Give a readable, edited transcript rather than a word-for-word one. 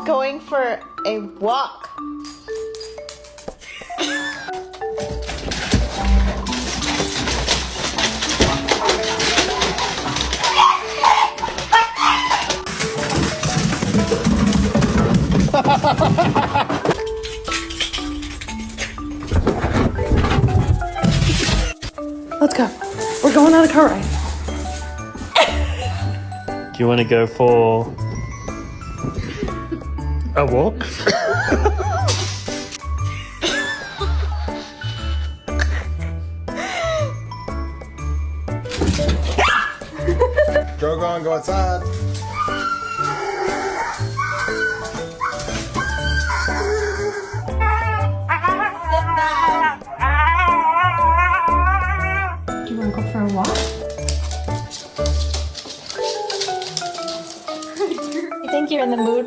going for a walk. Let's go. We're going on a car ride. Do you want to go for a walk? Go outside.